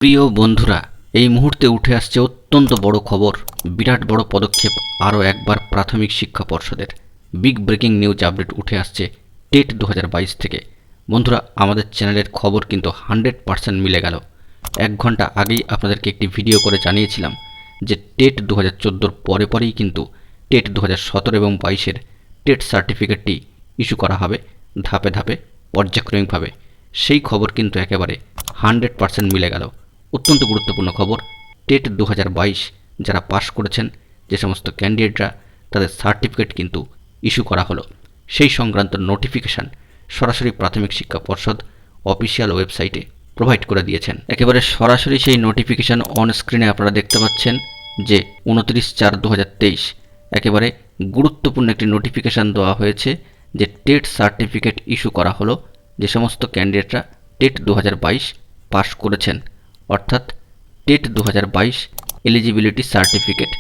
প্রিয় বন্ধুরা, এই মুহূর্তে উঠে আসছে অত্যন্ত বড় খবর, বিরাট বড় পদক্ষেপ আরও একবার প্রাথমিক শিক্ষা পর্ষদের। বিগ ব্রেকিং নিউজ আপডেট উঠে আসছে টেট 2022 থেকে। বন্ধুরা, আমাদের চ্যানেলের খবর কিন্তু 100% মিলে গেল। 1 ঘন্টা আগেই আপনাদেরকে একটি ভিডিও করে জানিয়েছিলাম যে টেট 2014 পরে পরেই কিন্তু টেট 2017 এবং 22-এর টেট সার্টিফিকেটটি ইস্যু করা হবে ধাপে ধাপে, পর্যায়ক্রমিকভাবে। সেই খবর কিন্তু একেবারে 100% মিলে গেল। অত্যন্ত গুরুত্বপূর্ণ খবর, টেট 2022 যারা পাশ করেছেন, যে সমস্ত ক্যান্ডিডেটরা, তাদের সার্টিফিকেট কিন্তু ইস্যু করা হলো। সেই সংক্রান্ত নোটিফিকেশান সরাসরি প্রাথমিক শিক্ষা পর্ষদ অফিসিয়াল ওয়েবসাইটে প্রোভাইড করে দিয়েছেন। একেবারে সরাসরি সেই নোটিফিকেশান অন স্ক্রিনে আপনারা দেখতে পাচ্ছেন যে 29/4/2023 একেবারে গুরুত্বপূর্ণ একটি নোটিফিকেশান দেওয়া হয়েছে যে টেট সার্টিফিকেট ইস্যু করা হলো যে সমস্ত ক্যান্ডিডেটরা টেট 2022 পাশ করেছেন, অর্থাৎ টেট 2022 এলিজিবিলিটি সার্টিফিকেট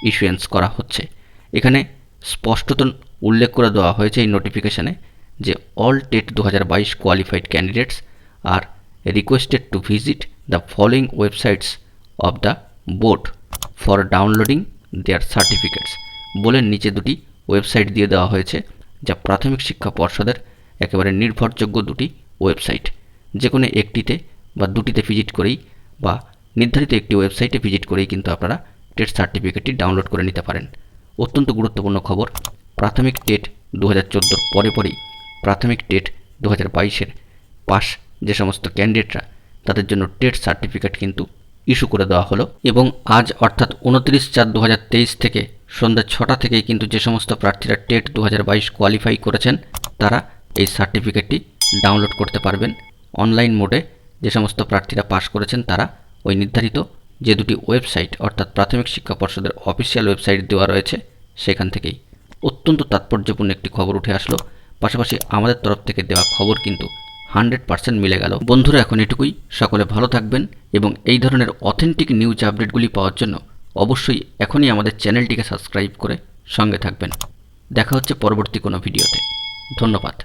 ইস্যুয়েন্স করা হচ্ছে। এখানে স্পষ্টত উল্লেখ করে দেওয়া হয়েছে এই নোটিফিকেশানে যে all TET 2022 qualified candidates are requested to visit the following websites of the board for downloading their certificates বলে নিচে দুটি ওয়েবসাইট দিয়ে দেওয়া হয়েছে, যা প্রাথমিক শিক্ষা পর্ষদের একেবারে নির্ভরযোগ্য দুটি ওয়েবসাইট। যে কোনো একটিতে বা দুটিতে ভিজিট করেই বা নির্ধারিত একটি ওয়েবসাইটে ভিজিট করেই কিন্তু আপনারা টেট সার্টিফিকেটটি ডাউনলোড করে নিতে পারেন। অত্যন্ত গুরুত্বপূর্ণ খবর, প্রাথমিক টেট 2014 পরে পরেই প্রাথমিক টেট 2022-এর পাস যে সমস্ত ক্যান্ডিডেটরা, তাদের জন্য টেট সার্টিফিকেট কিন্তু ইস্যু করে দেওয়া হলো। এবং আজ অর্থাৎ 29/4/2023 থেকে সন্ধ্যা 6টা থেকেই কিন্তু যে সমস্ত প্রার্থীরা টেট 2022 কোয়ালিফাই করেছেন, তারা এই সার্টিফিকেটটি ডাউনলোড করতে পারবেন অনলাইন মোডে। যে সমস্ত প্রার্থীরা পাশ করেছেন তারা ওই নির্ধারিত যে দুটি ওয়েবসাইট, অর্থাৎ প্রাথমিক শিক্ষা পর্ষদের অফিসিয়াল ওয়েবসাইট দেওয়া রয়েছে, সেখান থেকেই। অত্যন্ত তাৎপর্যপূর্ণ একটি খবর উঠে আসলো। পাশাপাশি আমাদের তরফ থেকে দেওয়া খবর কিন্তু 100% মিলে গেল। বন্ধুরা, এখন এটুকুই। সকলে ভালো থাকবেন এবং এই ধরনের অথেন্টিক নিউজ আপডেটগুলি পাওয়ার জন্য অবশ্যই এখনই আমাদের চ্যানেলটিকে সাবস্ক্রাইব করে সঙ্গে থাকবেন। দেখা হচ্ছে পরবর্তী কোনো ভিডিওতে। ধন্যবাদ।